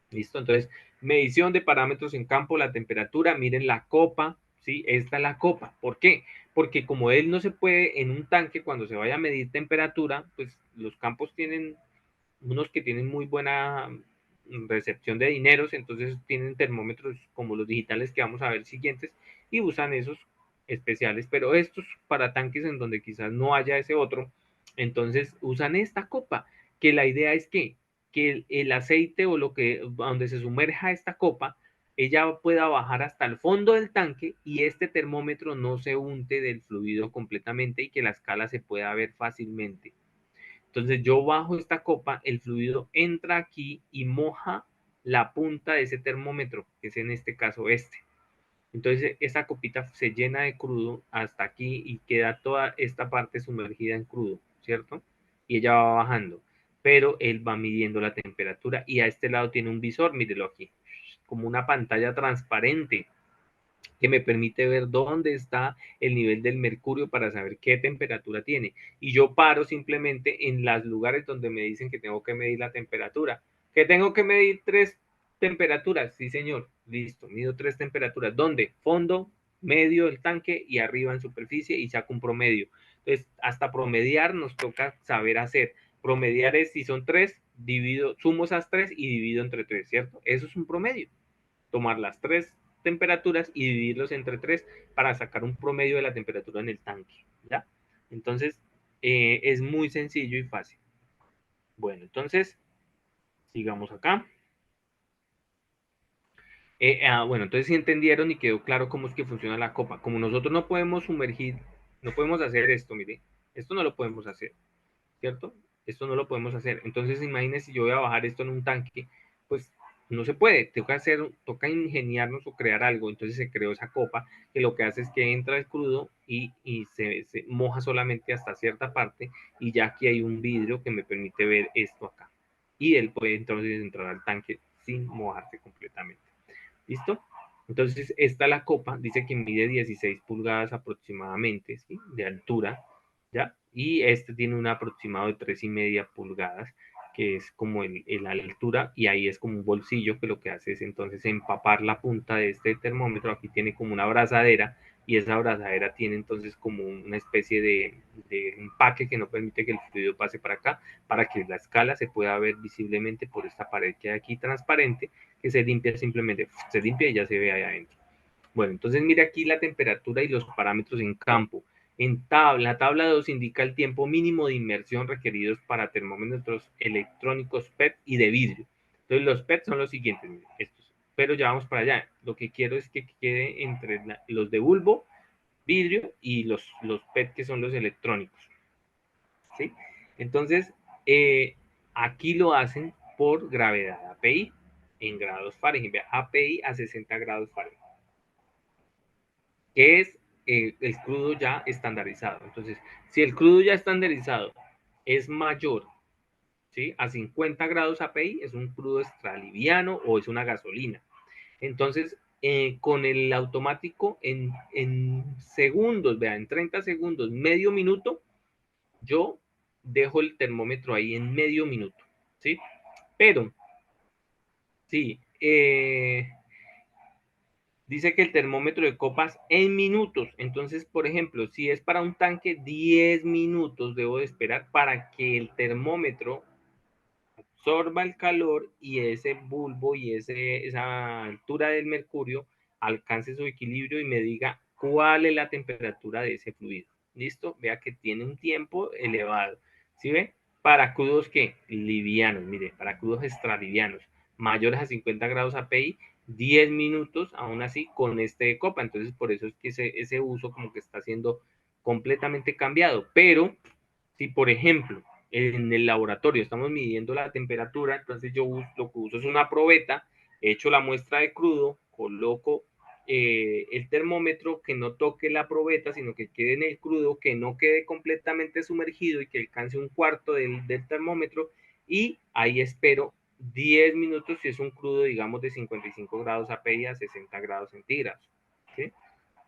¿Listo? Entonces, medición de parámetros en campo, la temperatura, miren la copa, ¿sí? Esta es la copa. ¿Por qué? Porque como él no se puede en un tanque, cuando se vaya a medir temperatura, pues los campos tienen unos que tienen muy buena recepción de dineros, entonces tienen termómetros como los digitales que vamos a ver siguientes y usan esos especiales, pero estos para tanques en donde quizás no haya ese otro, entonces usan esta copa, que la idea es que el aceite o lo que donde se sumerja esta copa, ella pueda bajar hasta el fondo del tanque y este termómetro no se unte del fluido completamente y que la escala se pueda ver fácilmente. Entonces yo bajo esta copa, el fluido entra aquí y moja la punta de ese termómetro, que es en este caso este. Entonces esa copita se llena de crudo hasta aquí y queda toda esta parte sumergida en crudo, ¿cierto? Y ella va bajando, pero él va midiendo la temperatura y a este lado tiene un visor, mírelo aquí, como una pantalla transparente que me permite ver dónde está el nivel del mercurio para saber qué temperatura tiene. Y yo paro simplemente en los lugares donde me dicen que tengo que medir la temperatura. Que tengo que medir 3 temperaturas. Sí, señor. Listo. Mido 3 temperaturas. ¿Dónde? Fondo, medio del tanque y arriba en superficie y saco un promedio. Entonces, hasta promediar nos toca saber hacer. Promediar es si son 3, divido, sumo esas 3 y divido entre 3, ¿cierto? Eso es un promedio. Tomar las 3 temperaturas y dividirlos entre 3 para sacar un promedio de la temperatura en el tanque, ¿ya? Entonces, es muy sencillo y fácil. Bueno, entonces, sigamos acá. Bueno, entonces si entendieron y quedó claro cómo es que funciona la copa. Como nosotros no podemos sumergir, no podemos hacer esto, mire, esto no lo podemos hacer, ¿cierto? Esto no lo podemos hacer. Entonces, imagínense si yo voy a bajar esto en un tanque, pues no se puede, toca ingeniarnos o crear algo. Entonces se creó esa copa que lo que hace es que entra el crudo y se moja solamente hasta cierta parte y ya aquí hay un vidrio que me permite ver esto acá. Y él puede entonces entrar al tanque sin mojarse completamente. ¿Listo? Entonces, esta la copa, dice que mide 16 pulgadas aproximadamente, ¿sí? De altura, ¿ya? Y este tiene un aproximado de 3,5 pulgadas, que es como la altura, y ahí es como un bolsillo que lo que hace es entonces empapar la punta de este termómetro. Aquí tiene como una abrazadera, y esa abrazadera tiene entonces como una especie de empaque que no permite que el fluido pase para acá, para que la escala se pueda ver visiblemente por esta pared que hay aquí transparente, que se limpia simplemente, se limpia y ya se ve ahí adentro. Bueno, entonces mire aquí la temperatura y los parámetros en campo. La tabla 2 indica el tiempo mínimo de inmersión requeridos para termómetros electrónicos PET y de vidrio. Entonces los PET son los siguientes, miren, estos. Pero ya vamos para allá. Lo que quiero es que quede entre los de bulbo, vidrio y los PET que son los electrónicos. ¿sí? Entonces, aquí lo hacen por gravedad, API en grados Fahrenheit, API a 60 grados Fahrenheit, que es el crudo ya estandarizado. Entonces, si el crudo ya estandarizado es mayor, ¿sí?, a 50 grados API, es un crudo extraliviano o es una gasolina. Entonces, con el automático, en segundos, vean, en 30 segundos, medio minuto, yo dejo el termómetro ahí en medio minuto, ¿sí? Pero, sí, dice que el termómetro de copas en minutos. Entonces, por ejemplo, si es para un tanque, 10 minutos debo de esperar para que el termómetro absorba el calor y ese bulbo y esa altura del mercurio alcance su equilibrio y me diga cuál es la temperatura de ese fluido. ¿Listo? Vea que tiene un tiempo elevado. ¿Sí ve? Para crudos que livianos, mire, para crudos extralivianos, mayores a 50 grados API, 10 minutos, aún así, con este de copa. Entonces, por eso es que ese uso como que está siendo completamente cambiado. Pero, si por ejemplo, en el laboratorio estamos midiendo la temperatura, entonces yo lo que uso es una probeta, echo la muestra de crudo, coloco el termómetro, que no toque la probeta, sino que quede en el crudo, que no quede completamente sumergido y que alcance un cuarto del termómetro, y ahí espero 10 minutos si es un crudo, digamos, de 55 grados API a 60 grados centígrados. ¿Sí?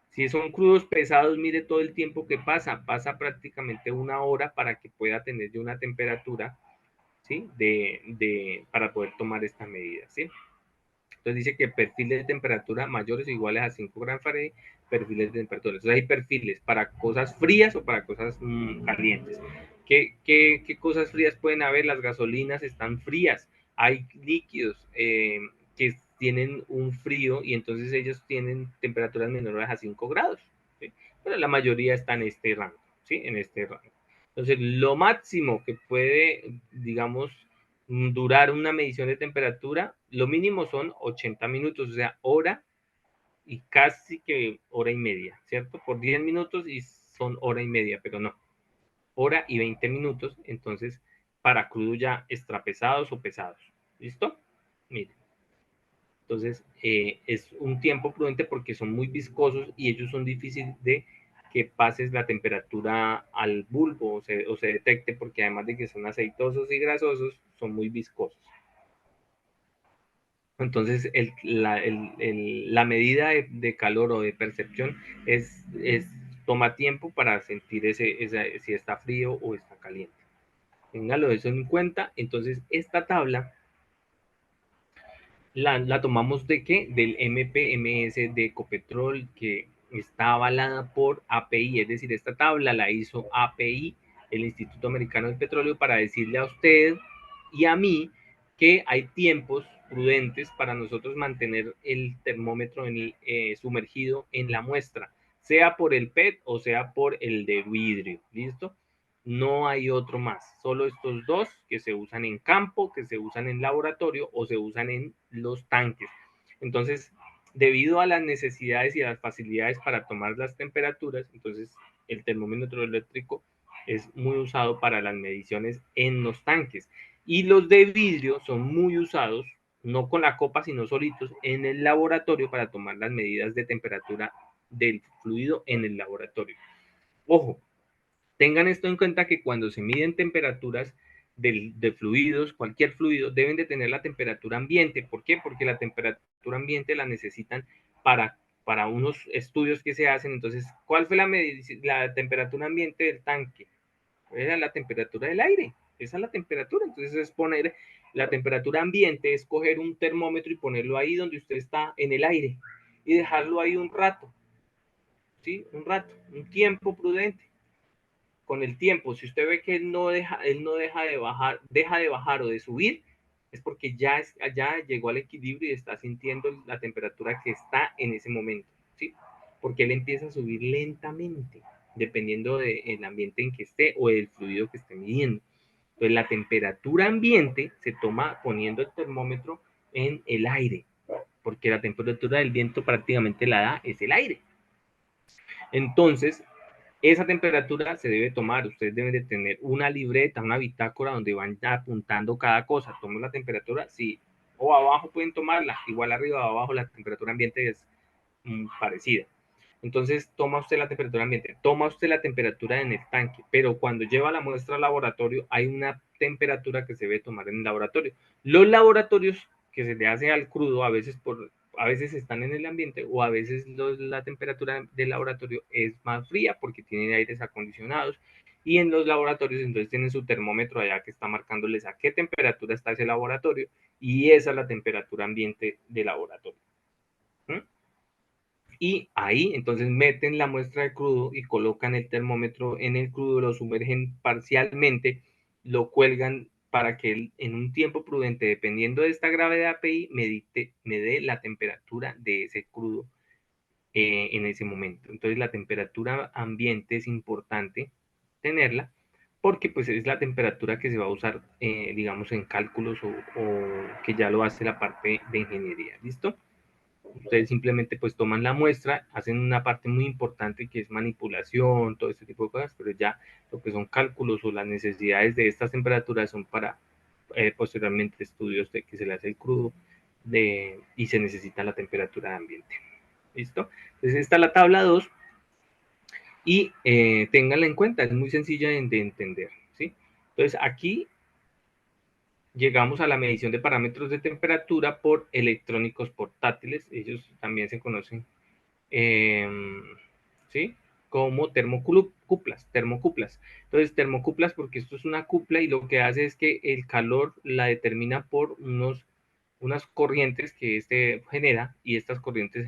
Si son crudos pesados, mire todo el tiempo que pasa prácticamente una hora para que pueda tener yo una temperatura, ¿sí? Para poder tomar esta medida, ¿sí? Entonces dice que perfiles de temperatura mayores o iguales a 5 grados Fahrenheit, perfiles de temperatura. Entonces hay perfiles para cosas frías o para cosas calientes. ¿Qué cosas frías pueden haber? Las gasolinas están frías. Hay líquidos que tienen un frío y entonces ellos tienen temperaturas menores a 5 grados. ¿Sí? Pero la mayoría está en este rango, ¿sí? En este rango. Entonces, lo máximo que puede, digamos, durar una medición de temperatura, lo mínimo son 80 minutos, o sea, hora y casi que hora y media, ¿cierto? Por 10 minutos y son hora y media, pero no, hora y 20 minutos, entonces, para crudo ya extrapesados o pesados. ¿Listo? Miren. Entonces, es un tiempo prudente porque son muy viscosos y ellos son difíciles de que pases la temperatura al bulbo o se detecte, porque además de que son aceitosos y grasosos, son muy viscosos. Entonces, la medida de calor o de percepción toma tiempo para sentir si está frío o está caliente. Téngalo eso en cuenta. Entonces, esta tabla la tomamos de qué? Del MPMS de Ecopetrol, que está avalada por API, es decir, esta tabla la hizo API, el Instituto Americano del Petróleo, para decirle a usted y a mí que hay tiempos prudentes para nosotros mantener el termómetro sumergido en la muestra, sea por el PET o sea por el de vidrio, ¿listo? No hay otro más, solo estos dos que se usan en campo, que se usan en laboratorio o se usan en los tanques. Entonces, debido a las necesidades y a las facilidades para tomar las temperaturas, entonces el termómetro eléctrico es muy usado para las mediciones en los tanques. Y los de vidrio son muy usados, no con la copa, sino solitos, en el laboratorio para tomar las medidas de temperatura del fluido en el laboratorio. Ojo, tengan esto en cuenta, que cuando se miden temperaturas de fluidos, cualquier fluido, deben de tener la temperatura ambiente. ¿Por qué? Porque la temperatura ambiente la necesitan para unos estudios que se hacen. Entonces, ¿cuál fue la temperatura ambiente del tanque? Era la temperatura del aire. Esa es la temperatura. Entonces, es poner la temperatura ambiente, es coger un termómetro y ponerlo ahí donde usted está, en el aire, y dejarlo ahí un rato, ¿sí? Un rato, un tiempo prudente. Con el tiempo, si usted ve que deja de bajar o de subir, es porque ya llegó al equilibrio y está sintiendo la temperatura que está en ese momento, ¿sí? Porque él empieza a subir lentamente, dependiendo del ambiente en que esté o del fluido que esté midiendo. Entonces, la temperatura ambiente se toma poniendo el termómetro en el aire, porque la temperatura del viento prácticamente la da es el aire. Entonces, Esa temperatura se debe tomar, ustedes deben de tener una libreta, una bitácora donde van apuntando cada cosa. Tomen la temperatura, sí, o abajo pueden tomarla, igual arriba o abajo la temperatura ambiente es parecida. Entonces toma usted la temperatura ambiente, toma usted la temperatura en el tanque, pero cuando lleva la muestra al laboratorio hay una temperatura que se debe tomar en el laboratorio. Los laboratorios que se le hace al crudo a veces están en el ambiente o a veces la temperatura del laboratorio es más fría porque tienen aires acondicionados y en los laboratorios entonces tienen su termómetro allá que está marcándoles a qué temperatura está ese laboratorio y esa es la temperatura ambiente del laboratorio. ¿Mm? Y ahí entonces meten la muestra de crudo y colocan el termómetro en el crudo, lo sumergen parcialmente, lo cuelgan para que en un tiempo prudente, dependiendo de esta gravedad API, me dé la temperatura de ese crudo en ese momento. Entonces la temperatura ambiente es importante tenerla porque pues es la temperatura que se va a usar, digamos, en cálculos o que ya lo hace la parte de ingeniería. ¿Listo? Ustedes simplemente pues toman la muestra, hacen una parte muy importante que es manipulación, todo este tipo de cosas, pero ya lo que son cálculos o las necesidades de estas temperaturas son para posteriormente estudios de que se le hace el crudo y se necesita la temperatura de ambiente. ¿Listo? Entonces esta es la tabla 2 y ténganla en cuenta, es muy sencilla de entender. ¿Sí? Entonces aquí llegamos a la medición de parámetros de temperatura por electrónicos portátiles, ellos también se conocen eh, ¿sí? Como termocuplas. Entonces, termocuplas porque esto es una cupla y lo que hace es que el calor la determina por unas corrientes que este genera y estas corrientes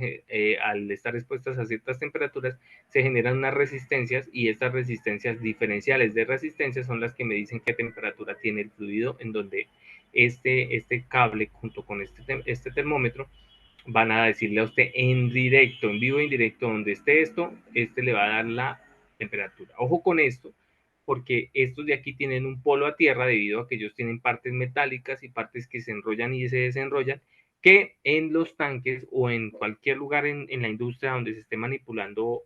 al estar expuestas a ciertas temperaturas se generan unas resistencias y estas resistencias diferenciales de resistencia son las que me dicen qué temperatura tiene el fluido en donde este cable junto con este termómetro van a decirle a usted en directo, en vivo, en directo, donde esté esto, este le va a dar la temperatura. Ojo con esto, porque estos de aquí tienen un polo a tierra debido a que ellos tienen partes metálicas y partes que se enrollan y se desenrollan, que en los tanques o en cualquier lugar en la industria donde se esté manipulando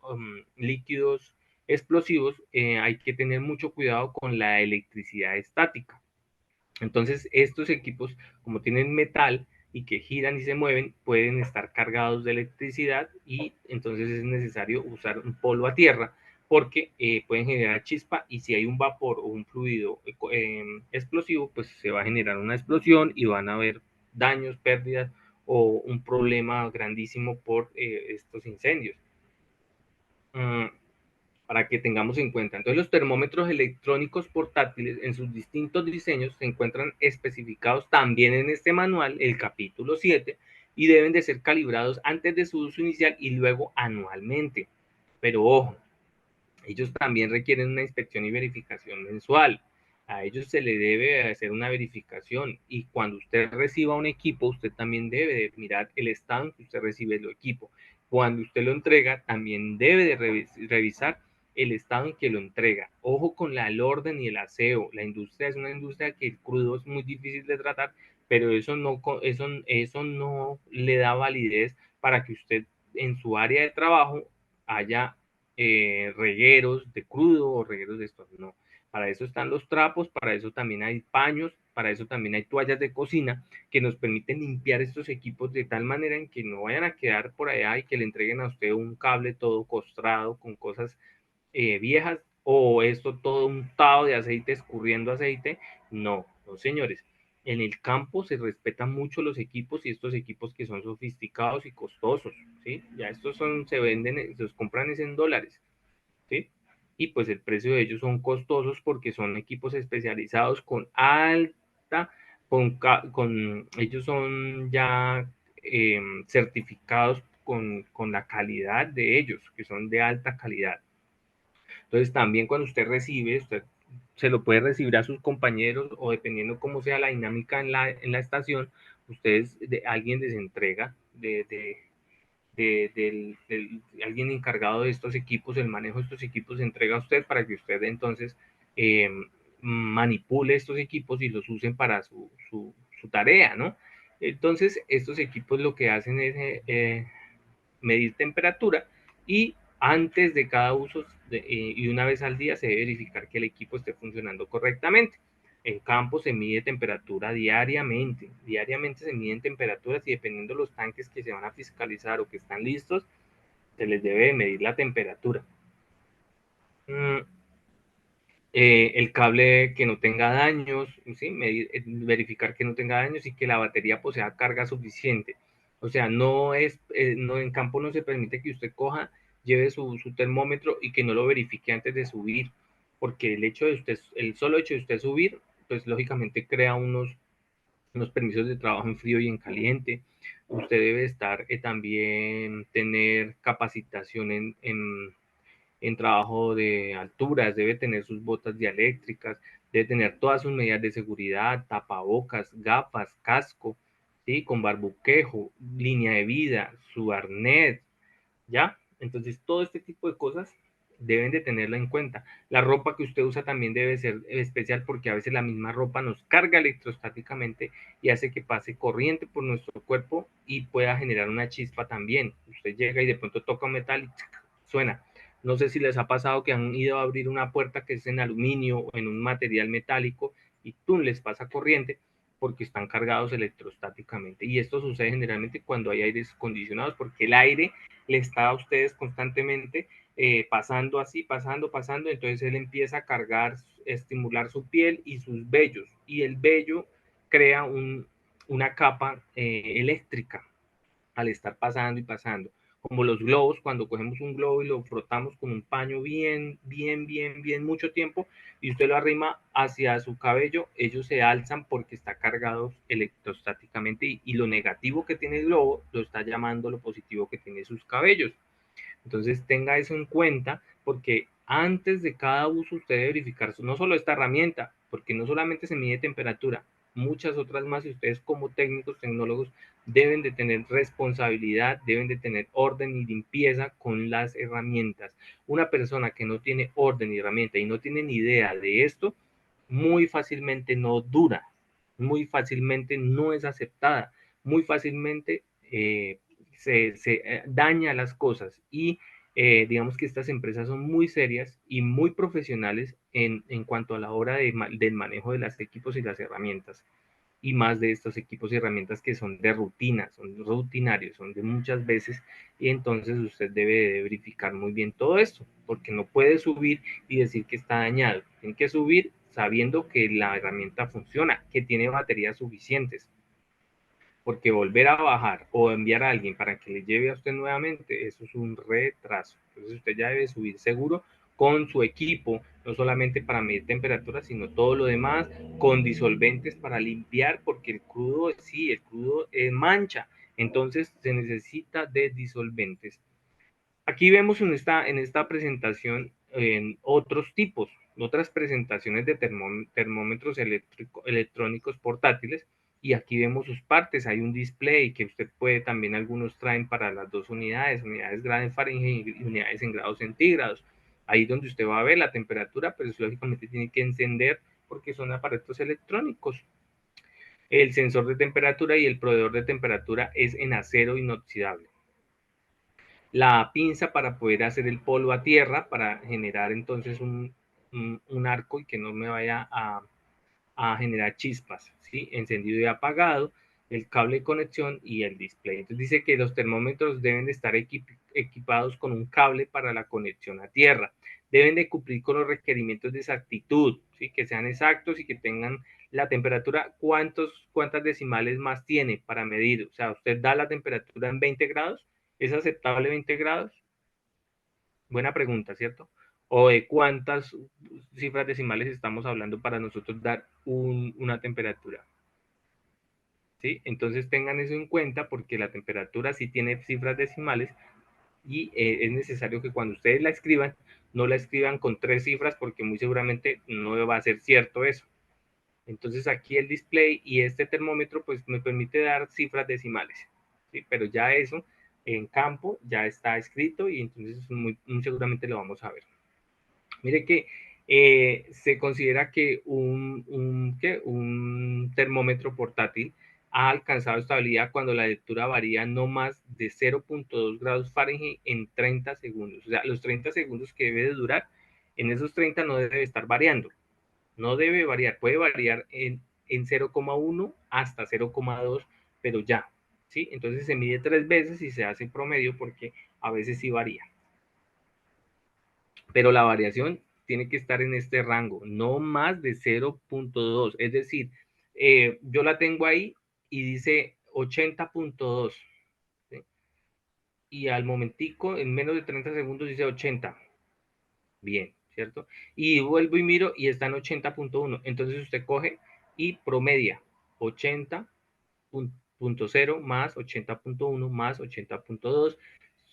líquidos explosivos, hay que tener mucho cuidado con la electricidad estática. Entonces, estos equipos, como tienen metal y que giran y se mueven, pueden estar cargados de electricidad y entonces es necesario usar un polo a tierra porque pueden generar chispa y si hay un vapor o un fluido explosivo, pues se va a generar una explosión y van a haber daños, pérdidas o un problema grandísimo por estos incendios. Mm, para que tengamos en cuenta. Entonces, los termómetros electrónicos portátiles en sus distintos diseños se encuentran especificados también en este manual, el capítulo 7, y deben de ser calibrados antes de su uso inicial y luego anualmente. Pero ojo, ellos también requieren una inspección y verificación mensual. A ellos se le debe hacer una verificación y cuando usted reciba un equipo, usted también debe de mirar el estado en que usted recibe el equipo. Cuando usted lo entrega, también debe de revisar el estado en que lo entrega. Ojo con el orden y el aseo. La industria es una industria que el crudo es muy difícil de tratar, pero eso no le da validez para que usted en su área de trabajo haya regueros de crudo o regueros de estos. No, para eso están los trapos, para eso también hay paños, para eso también hay toallas de cocina que nos permiten limpiar estos equipos de tal manera en que no vayan a quedar por allá y que le entreguen a usted un cable todo costrado con cosas viejas o esto todo untado de aceite, escurriendo aceite. No, no señores. En el campo se respetan mucho los equipos y estos equipos que son sofisticados y costosos, ¿sí? Ya estos se venden, se los compran en dólares, ¿sí? Y pues el precio de ellos son costosos porque son equipos especializados con alta, ellos son ya certificados con la calidad de ellos, que son de alta calidad. Entonces, también cuando usted recibe, usted se lo puede recibir a sus compañeros o dependiendo cómo sea la dinámica en la estación, ustedes, alguien les entrega alguien encargado de estos equipos, el manejo de estos equipos se entrega a usted para que usted entonces eh, manipule estos equipos y los usen para su tarea, ¿no? Entonces, estos equipos lo que hacen es medir temperatura y antes de cada uso y una vez al día se debe verificar que el equipo esté funcionando correctamente. En campo se mide temperatura diariamente. Diariamente se miden temperaturas y dependiendo de los tanques que se van a fiscalizar o que están listos, se les debe medir la temperatura. El cable que no tenga daños, ¿sí? Verificar que no tenga daños y que la batería posea carga suficiente. O sea, no en campo no se permite que usted coja, lleve su termómetro y que no lo verifique antes de subir, porque el solo hecho de usted subir, pues lógicamente crea unos permisos de trabajo en frío y en caliente. Usted debe estar también tener capacitación en trabajo de alturas, debe tener sus botas dialéctricas, debe tener todas sus medidas de seguridad, tapabocas, gafas, casco, ¿sí? Con barbuquejo, línea de vida, su arnés, ¿ya? Entonces, todo este tipo de cosas deben de tenerla en cuenta. La ropa que usted usa también debe ser especial porque a veces la misma ropa nos carga electrostáticamente y hace que pase corriente por nuestro cuerpo y pueda generar una chispa también. Usted llega y de pronto toca un metal y suena. No sé si les ha pasado que han ido a abrir una puerta que es en aluminio o en un material metálico y tú les pasa corriente porque están cargados electrostáticamente. Y esto sucede generalmente cuando hay aires acondicionados porque el aire le está a ustedes constantemente pasando así, pasando, entonces él empieza a cargar, estimular su piel y sus vellos, y el vello crea una capa eléctrica al estar pasando y pasando. Como los globos, cuando cogemos un globo y lo frotamos con un paño bien mucho tiempo y usted lo arrima hacia su cabello, ellos se alzan porque está cargado electrostáticamente y lo negativo que tiene el globo lo está llamando lo positivo que tiene sus cabellos. Entonces tenga eso en cuenta porque antes de cada uso usted debe verificar no solo esta herramienta, porque no solamente se mide temperatura, muchas otras más y ustedes como técnicos, tecnólogos, deben de tener responsabilidad, deben de tener orden y limpieza con las herramientas. Una persona que no tiene orden y herramienta y no tiene ni idea de esto, muy fácilmente no dura, muy fácilmente no es aceptada, muy fácilmente se daña las cosas y digamos que estas empresas son muy serias y muy profesionales en cuanto a la hora del manejo de los equipos y las herramientas y más de estos equipos y herramientas que son de rutina, son rutinarios, son de muchas veces y entonces usted debe de verificar muy bien todo esto porque no puede subir y decir que está dañado, tiene que subir sabiendo que la herramienta funciona, que tiene baterías suficientes porque volver a bajar o enviar a alguien para que le lleve a usted nuevamente, eso es un retraso. Entonces usted ya debe subir seguro con su equipo, no solamente para medir temperatura, sino todo lo demás, con disolventes para limpiar, porque el crudo, sí, el crudo mancha, entonces se necesita de disolventes. Aquí vemos en esta presentación en otros tipos, otras presentaciones de termómetros electrónicos portátiles y aquí vemos sus partes. Hay un display que usted puede también, algunos traen para las dos unidades, unidades grados Fahrenheit y unidades en grados centígrados. Ahí donde usted va a ver la temperatura, pues lógicamente tiene que encender porque son aparatos electrónicos. El sensor de temperatura y el proveedor de temperatura es en acero inoxidable. La pinza para poder hacer el polvo a tierra, para generar entonces un arco y que no me vaya a generar chispas, ¿sí? Encendido y apagado, el cable de conexión y el display. Entonces dice que los termómetros deben de estar equipados con un cable para la conexión a tierra. Deben de cumplir con los requerimientos de exactitud, ¿sí? Que sean exactos y que tengan la temperatura, cuántas decimales más tiene para medir. O sea, usted da la temperatura en 20 grados, ¿es aceptable 20 grados? Buena pregunta, ¿cierto? O de cuántas cifras decimales estamos hablando para nosotros dar una temperatura. ¿Sí? Entonces tengan eso en cuenta porque la temperatura sí tiene cifras decimales y es necesario que cuando ustedes la escriban, no la escriban con 3 cifras porque muy seguramente no va a ser cierto eso. Entonces aquí el display y este termómetro pues me permite dar cifras decimales, ¿sí? Pero ya eso en campo ya está escrito y entonces muy seguramente lo vamos a ver. Mire que se considera que un termómetro portátil ha alcanzado estabilidad cuando la lectura varía no más de 0.2 grados Fahrenheit en 30 segundos. O sea, los 30 segundos que debe de durar, en esos 30 no debe estar variando. No debe variar, puede variar en 0,1 hasta 0,2, pero ya, ¿sí? Entonces se mide 3 veces y se hace promedio porque a veces sí varía. Pero la variación tiene que estar en este rango, no más de 0.2. Es decir, yo la tengo ahí y dice 80.2. ¿Sí? Y al momentico, en menos de 30 segundos, dice 80. Bien, ¿cierto? Y vuelvo y miro y está en 80.1. Entonces usted coge y promedia 80.0 más 80.1 más 80.2,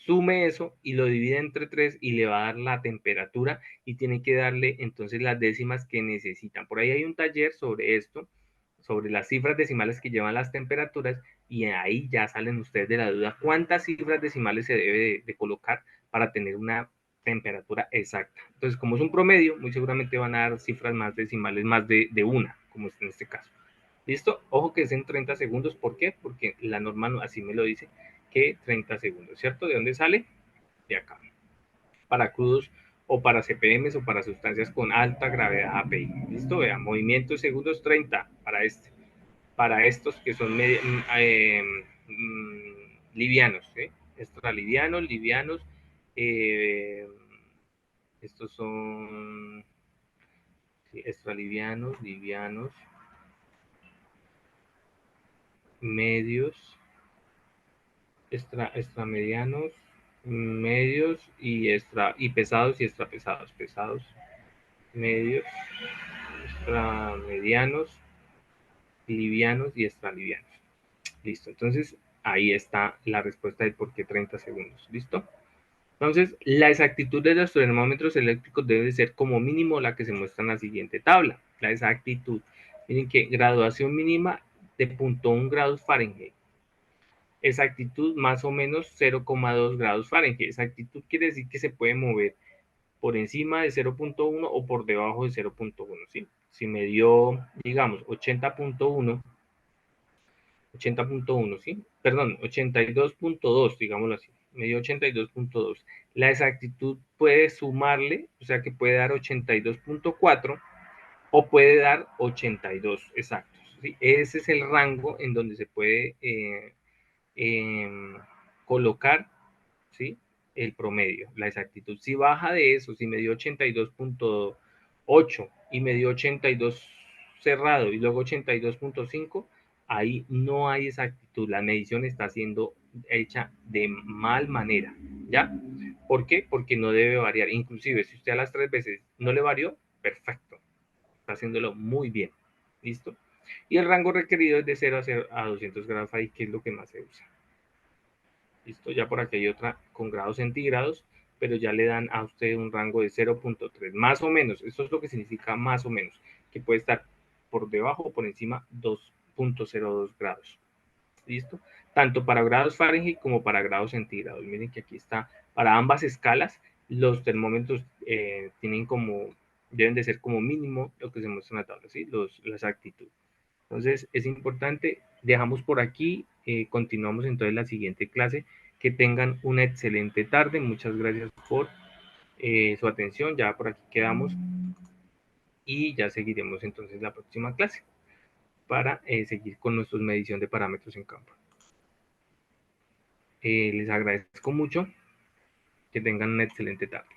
sume eso y lo divide entre 3 y le va a dar la temperatura y tiene que darle entonces las décimas que necesitan. Por ahí hay un taller sobre esto, sobre las cifras decimales que llevan las temperaturas y ahí ya salen ustedes de la duda cuántas cifras decimales se debe de colocar para tener una temperatura exacta. Entonces, como es un promedio, muy seguramente van a dar cifras más decimales, más de una, como es en este caso. ¿Listo? Ojo que es en 30 segundos. ¿Por qué? Porque la norma así me lo dice, que 30 segundos, ¿cierto? ¿De dónde sale? De acá. Para crudos o para CPMs o para sustancias con alta gravedad API. ¿Listo? Vean, movimientos segundos 30 para este. Para estos que son livianos, ¿sí? Extralivianos, livianos. Eh, estos son sí, extralivianos, livianos, medios, extramedianos, medios y pesados y extrapesados, pesados, medios, extramedianos, livianos y extralivianos. Listo, entonces ahí está la respuesta del por qué 30 segundos. ¿Listo? Entonces, la exactitud de los termómetros eléctricos debe ser como mínimo la que se muestra en la siguiente tabla. La exactitud. Miren que graduación mínima de 0.1 grados Fahrenheit. Exactitud más o menos 0,2 grados Fahrenheit. Exactitud quiere decir que se puede mover por encima de 0.1 o por debajo de 0.1, ¿sí? Si me dio, digamos, 80.1, ¿sí? Perdón, 82.2, digámoslo así. Me dio 82.2. La exactitud puede sumarle, o sea que puede dar 82.4 o puede dar 82 exactos. ¿Sí? Ese es el rango en donde se puede colocar, ¿sí? El promedio, la exactitud. Si baja de eso, si me dio 82.8 y me dio 82 cerrado y luego 82.5, ahí no hay exactitud. La medición está siendo hecha de mal manera, ¿ya? ¿Por qué? Porque no debe variar. Inclusive, si usted a las 3 veces no le varió, perfecto. Está haciéndolo muy bien. ¿Listo? Y el rango requerido es de 0 a 200 grados Fahrenheit, que es lo que más se usa. ¿Listo? Ya por aquí hay otra con grados centígrados, pero ya le dan a usted un rango de 0.3, más o menos. Esto es lo que significa más o menos, que puede estar por debajo o por encima 2.02 grados. ¿Listo? Tanto para grados Fahrenheit como para grados centígrados. Miren que aquí está, para ambas escalas, los termómetros tienen como, deben de ser como mínimo lo que se muestra en la tabla, ¿sí? La exactitud. Entonces, es importante, dejamos por aquí, continuamos entonces la siguiente clase. Que tengan una excelente tarde. Muchas gracias por su atención. Ya por aquí quedamos y ya seguiremos entonces la próxima clase para seguir con nuestra medición de parámetros en campo. Les agradezco mucho. Que tengan una excelente tarde.